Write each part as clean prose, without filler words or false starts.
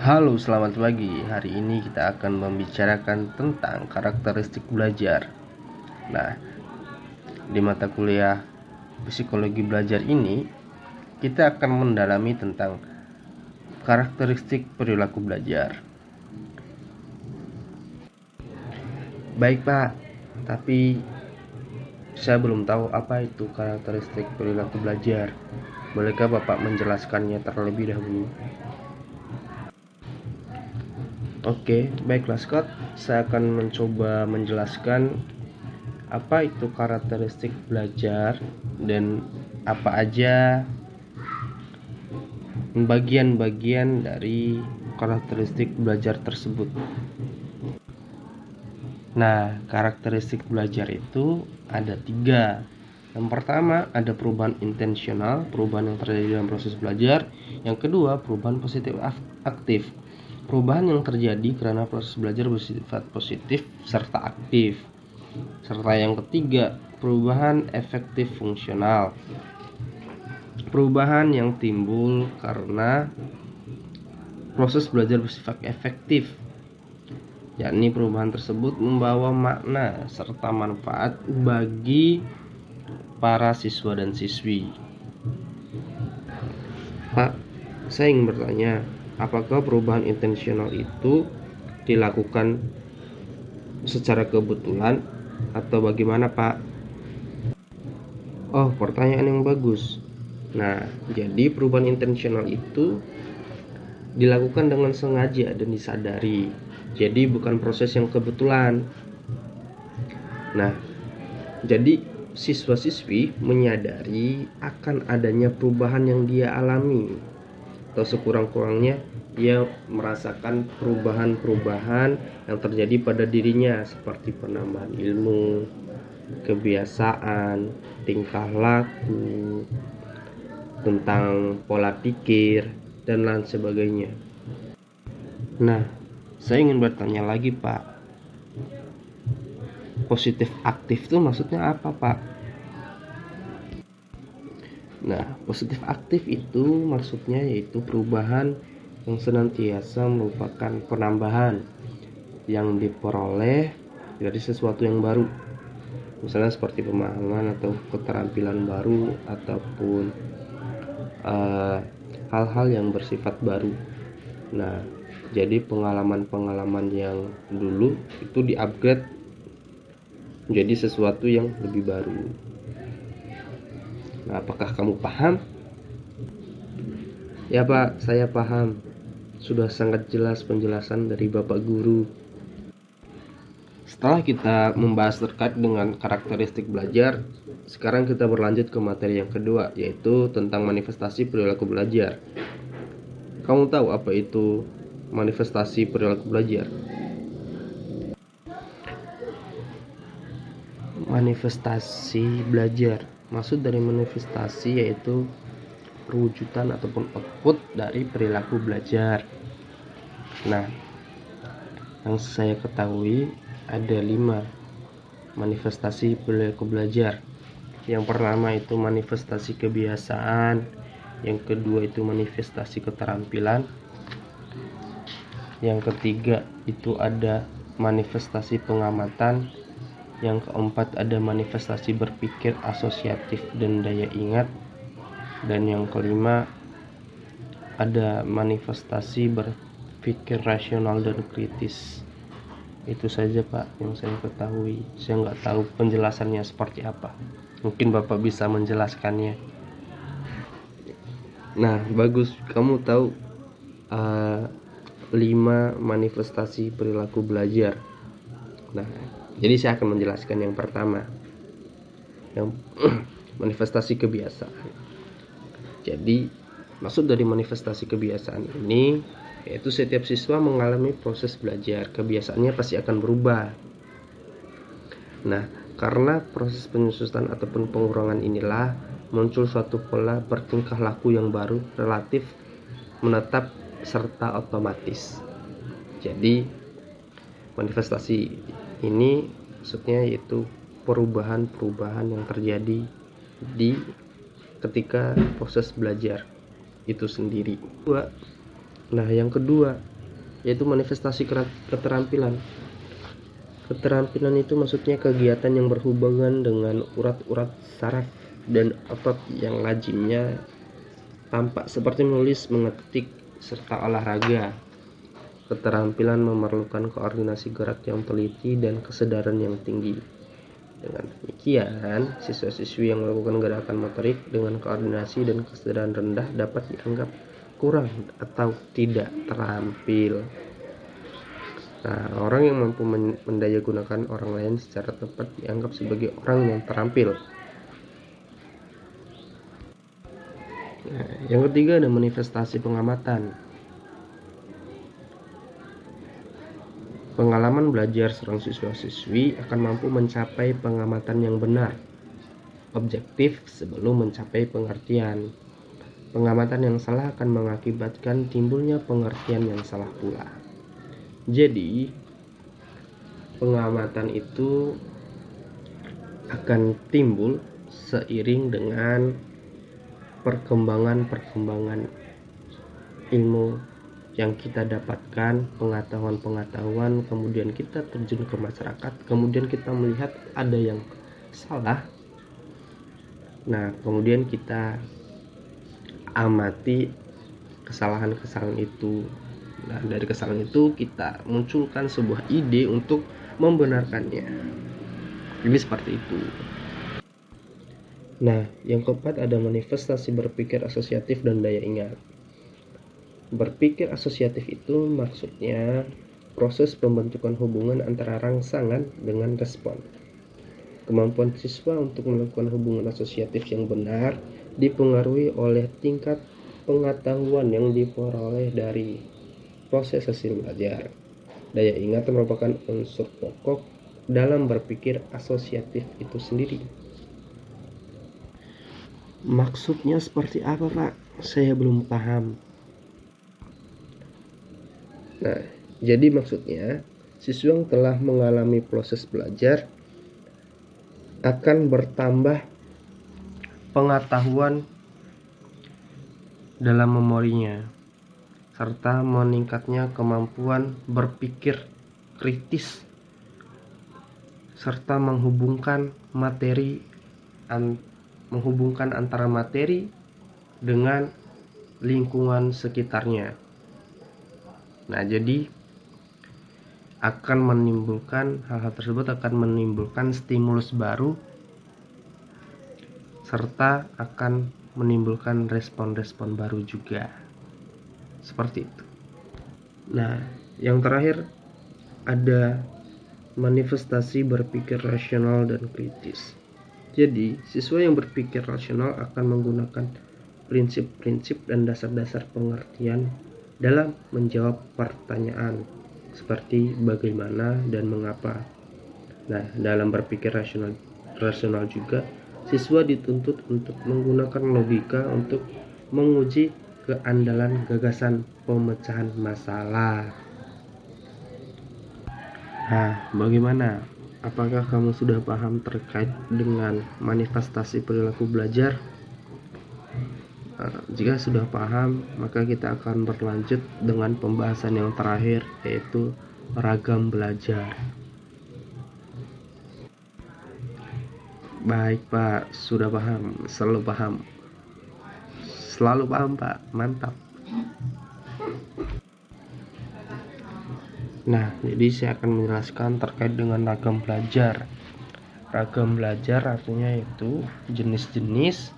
Halo, selamat pagi. Hari ini kita akan membicarakan tentang karakteristik belajar. Nah, di mata kuliah psikologi belajar ini, kita akan mendalami tentang karakteristik perilaku belajar. Baik, Pak. Tapi saya belum tahu apa itu karakteristik perilaku belajar. Bolehkah Bapak menjelaskannya terlebih dahulu? Oke, baiklah Scott. Saya akan mencoba menjelaskan apa itu karakteristik belajar dan apa aja bagian-bagian dari karakteristik belajar tersebut. Nah, karakteristik belajar itu ada 3. Yang pertama ada perubahan intensional, perubahan yang terjadi dalam proses belajar. Yang kedua, perubahan positif aktif, perubahan yang terjadi karena proses belajar bersifat positif serta aktif. Serta yang ketiga, perubahan efektif fungsional, perubahan yang timbul karena proses belajar bersifat efektif, yakni perubahan tersebut membawa makna serta manfaat bagi para siswa dan siswi. Pak, saya ingin bertanya, apakah perubahan intensional itu dilakukan secara kebetulan atau bagaimana, Pak? Oh, pertanyaan yang bagus. Nah, jadi perubahan intensional itu dilakukan dengan sengaja dan disadari. Jadi bukan proses yang kebetulan. Nah, jadi siswa-siswi menyadari akan adanya perubahan yang dia alami, atau sekurang-kurangnya dia merasakan perubahan-perubahan yang terjadi pada dirinya, seperti penambahan ilmu, kebiasaan, tingkah laku, tentang pola pikir, dan lain sebagainya. Nah, saya ingin bertanya lagi, Pak. Positif aktif itu maksudnya apa, Pak? Nah, positif aktif itu maksudnya yaitu perubahan yang senantiasa merupakan penambahan yang diperoleh dari sesuatu yang baru. Misalnya seperti pemahaman atau keterampilan baru ataupun hal-hal yang bersifat baru. Nah, jadi pengalaman-pengalaman yang dulu itu di-upgrade menjadi sesuatu yang lebih baru. Nah, apakah kamu paham? Ya, Pak, saya paham. Sudah sangat jelas penjelasan dari Bapak Guru. Setelah kita membahas terkait dengan karakteristik belajar, sekarang kita berlanjut ke materi yang kedua, yaitu tentang manifestasi perilaku belajar. Kamu tahu apa itu manifestasi perilaku belajar? Manifestasi belajar, maksud dari manifestasi yaitu perwujudan ataupun output dari perilaku belajar. Nah, yang saya ketahui ada 5 manifestasi perilaku belajar. Yang pertama itu manifestasi kebiasaan, yang kedua itu manifestasi keterampilan, yang ketiga itu ada manifestasi pengamatan, yang keempat ada manifestasi berpikir asosiatif dan daya ingat, dan yang kelima ada manifestasi berpikir rasional dan kritis. Itu saja, Pak, yang saya ketahui. Saya nggak tahu penjelasannya seperti apa. Mungkin Bapak bisa menjelaskannya. Nah, bagus, kamu tahu 5 manifestasi perilaku belajar. Nah, jadi saya akan menjelaskan yang pertama, yang manifestasi kebiasaan. Jadi maksud dari manifestasi kebiasaan ini yaitu setiap siswa mengalami proses belajar, kebiasaannya pasti akan berubah. Nah, karena proses penyusutan ataupun pengurangan inilah muncul suatu pola bertingkah laku yang baru, relatif, menetap, serta otomatis. Jadi manifestasi ini maksudnya yaitu perubahan-perubahan yang terjadi di ketika proses belajar itu sendiri. Nah, yang kedua yaitu manifestasi keterampilan. Keterampilan itu maksudnya kegiatan yang berhubungan dengan urat-urat saraf dan otot yang lazimnya tampak seperti menulis, mengetik, serta olahraga. Keterampilan memerlukan koordinasi gerak yang teliti dan kesadaran yang tinggi. Dengan demikian, siswa-siswi yang melakukan gerakan motorik dengan koordinasi dan kesadaran rendah dapat dianggap kurang atau tidak terampil. Nah, orang yang mampu mendayagunakan orang lain secara tepat dianggap sebagai orang yang terampil. Nah, yang ketiga ada manifestasi pengamatan. Pengalaman belajar seorang siswa-siswi akan mampu mencapai pengamatan yang benar, objektif sebelum mencapai pengertian. Pengamatan yang salah akan mengakibatkan timbulnya pengertian yang salah pula. Jadi, pengamatan itu akan timbul seiring dengan perkembangan ilmu yang kita dapatkan, pengetahuan, kemudian kita terjun ke masyarakat, kemudian kita melihat ada yang salah. Nah, kemudian kita amati kesalahan-kesalahan itu. Nah, dari kesalahan itu kita munculkan sebuah ide untuk membenarkannya. Ini seperti itu. Nah, yang keempat ada manifestasi berpikir asosiatif dan daya ingat. Berpikir asosiatif itu maksudnya proses pembentukan hubungan antara rangsangan dengan respon. Kemampuan siswa untuk melakukan hubungan asosiatif yang benar dipengaruhi oleh tingkat pengetahuan yang diperoleh dari proses hasil belajar. Daya ingat merupakan unsur pokok dalam berpikir asosiatif itu sendiri. Maksudnya seperti apa, Pak? Saya belum paham. Nah, jadi maksudnya siswa yang telah mengalami proses belajar akan bertambah pengetahuan dalam memorinya, serta meningkatnya kemampuan berpikir kritis, serta menghubungkan antara materi dengan lingkungan sekitarnya. Nah, jadi hal-hal tersebut akan menimbulkan stimulus baru serta akan menimbulkan respon-respon baru juga. Seperti itu. Nah, yang terakhir ada manifestasi berpikir rasional dan kritis. Jadi, siswa yang berpikir rasional akan menggunakan prinsip-prinsip dan dasar-dasar pengertian dalam menjawab pertanyaan seperti bagaimana dan mengapa. Nah, dalam berpikir rasional juga siswa dituntut untuk menggunakan logika untuk menguji keandalan gagasan pemecahan masalah. Nah, bagaimana? Apakah kamu sudah paham terkait dengan manifestasi perilaku belajar? Jika sudah paham, maka kita akan berlanjut dengan pembahasan yang terakhir, yaitu ragam belajar. Baik, Pak, sudah paham, selalu paham, Pak, mantap. Nah, jadi saya akan menjelaskan terkait dengan ragam belajar. Ragam belajar artinya yaitu jenis-jenis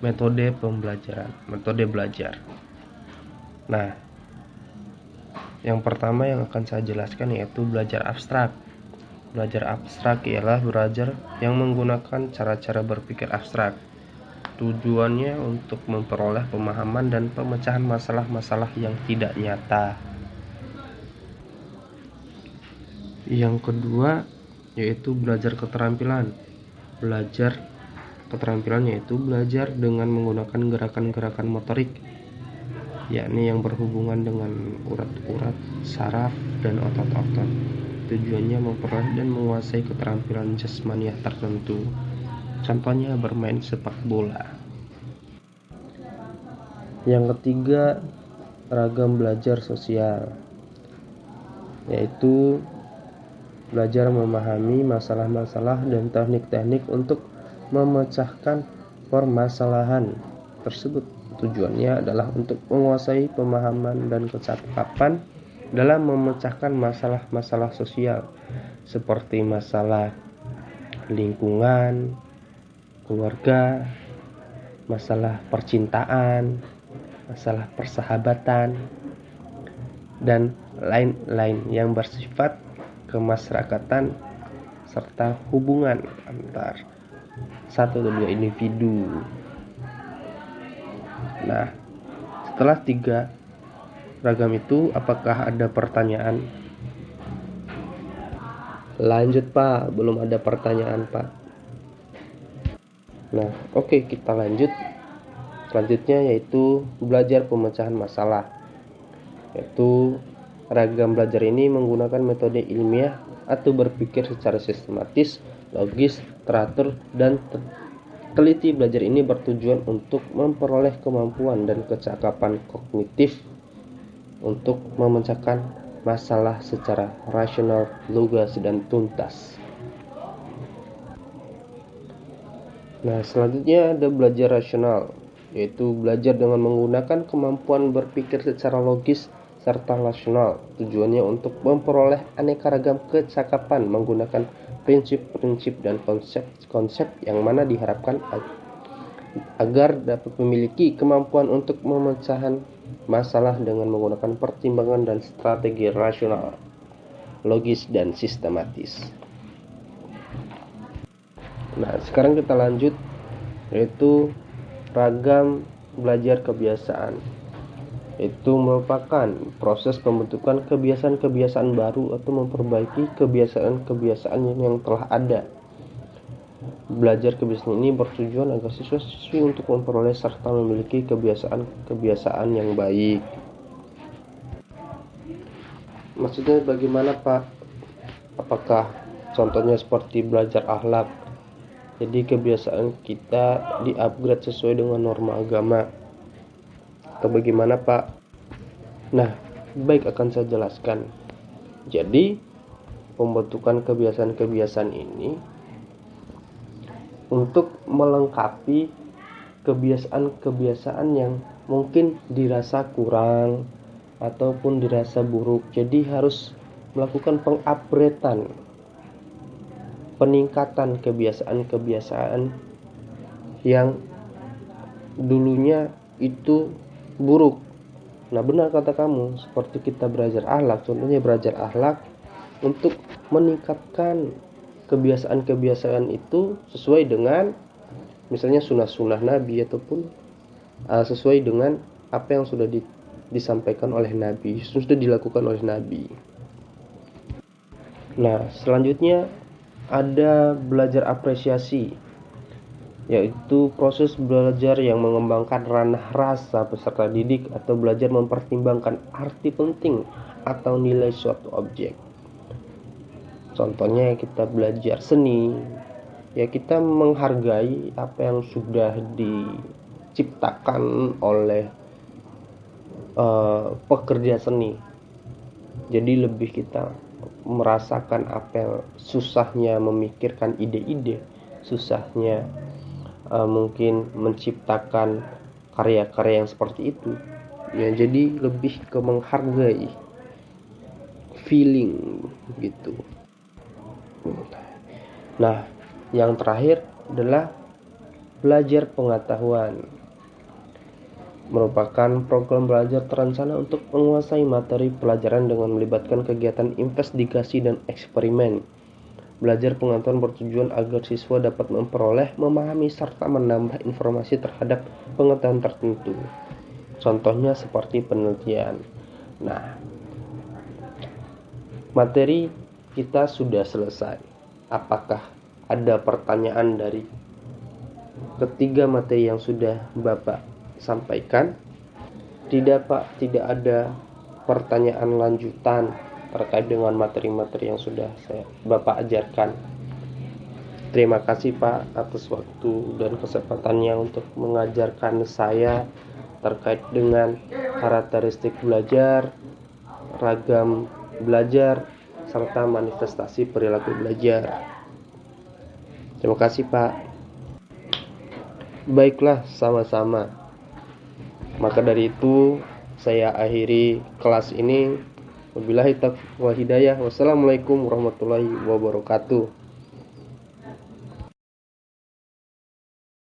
metode belajar. Nah, yang pertama yang akan saya jelaskan yaitu belajar abstrak. Belajar abstrak ialah belajar yang menggunakan cara-cara berpikir abstrak. Tujuannya untuk memperoleh pemahaman dan pemecahan masalah-masalah yang tidak nyata. Yang kedua yaitu belajar keterampilan. Belajar keterampilan yaitu belajar dengan menggunakan gerakan-gerakan motorik, yakni yang berhubungan dengan urat-urat saraf dan otot-otot. Tujuannya memperoleh dan menguasai keterampilan jasmaniah tertentu. Contohnya bermain sepak bola. Yang ketiga ragam belajar sosial, yaitu belajar memahami masalah-masalah dan teknik-teknik untuk memecahkan permasalahan tersebut. Tujuannya adalah untuk menguasai pemahaman dan kecakapan dalam memecahkan masalah-masalah sosial seperti masalah lingkungan, keluarga, masalah percintaan, masalah persahabatan, dan lain-lain yang bersifat kemasyarakatan serta hubungan antar satu dan dua individu. Nah, setelah 3 ragam itu, apakah ada pertanyaan? Lanjut Pak, belum ada pertanyaan Pak. Nah, oke, kita lanjut. Selanjutnya yaitu belajar pemecahan masalah, yaitu ragam belajar ini menggunakan metode ilmiah atau berpikir secara sistematis, logis, teratur, dan teliti. Belajar ini bertujuan untuk memperoleh kemampuan dan kecakapan kognitif untuk memecahkan masalah secara rasional, lugas, dan tuntas. Nah, selanjutnya ada belajar rasional, yaitu belajar dengan menggunakan kemampuan berpikir secara logis serta rasional. Tujuannya untuk memperoleh aneka ragam kecakapan menggunakan prinsip-prinsip dan konsep-konsep yang mana diharapkan agar dapat memiliki kemampuan untuk memecahan masalah dengan menggunakan pertimbangan dan strategi rasional, logis, dan sistematis. Nah, sekarang kita lanjut, yaitu ragam belajar kebiasaan. Itu merupakan proses pembentukan kebiasaan-kebiasaan baru atau memperbaiki kebiasaan-kebiasaan yang telah ada. Belajar kebiasaan ini bertujuan agar siswa-siswi untuk memperoleh serta memiliki kebiasaan-kebiasaan yang baik. Maksudnya bagaimana Pak? Apakah contohnya seperti belajar akhlak? Jadi kebiasaan kita di-upgrade sesuai dengan norma agama. Atau bagaimana Pak? Nah, baik, akan saya jelaskan. Jadi, pembentukan kebiasaan-kebiasaan ini untuk melengkapi kebiasaan-kebiasaan yang mungkin dirasa kurang ataupun dirasa buruk. Jadi harus melakukan pengupgradean, peningkatan kebiasaan-kebiasaan yang dulunya itu buruk. Nah, benar kata kamu, seperti kita belajar akhlak, contohnya belajar akhlak untuk meningkatkan kebiasaan-kebiasaan itu sesuai dengan misalnya sunnah-sunnah Nabi ataupun sesuai dengan apa yang sudah disampaikan oleh Nabi, sudah dilakukan oleh Nabi. Nah, selanjutnya ada belajar apresiasi, yaitu proses belajar yang mengembangkan ranah rasa peserta didik atau belajar mempertimbangkan arti penting atau nilai suatu objek. Contohnya kita belajar seni, ya kita menghargai apa yang sudah diciptakan oleh pekerja seni. Jadi lebih kita merasakan apa yang susahnya memikirkan ide-ide, susahnya mungkin menciptakan karya-karya yang seperti itu. Ya, jadi lebih ke menghargai feeling gitu. Nah, yang terakhir adalah belajar pengetahuan. Merupakan program belajar terencana untuk menguasai materi pelajaran dengan melibatkan kegiatan investigasi dan eksperimen. Belajar pengetahuan bertujuan agar siswa dapat memperoleh, memahami, serta menambah informasi terhadap pengetahuan tertentu. Contohnya seperti penelitian. Nah, materi kita sudah selesai. Apakah ada pertanyaan dari ketiga materi yang sudah Bapak sampaikan? Tidak Pak, tidak ada pertanyaan lanjutan terkait dengan materi-materi yang sudah Bapak ajarkan. Terima kasih Pak atas waktu dan kesempatannya untuk mengajarkan saya terkait dengan karakteristik belajar, ragam belajar, serta manifestasi perilaku belajar. Terima kasih, Pak. Baiklah, sama-sama. Maka dari itu, saya akhiri kelas ini. Wabillahi taufiq wal hidayah. Wassalamualaikum warahmatullahi wabarakatuh.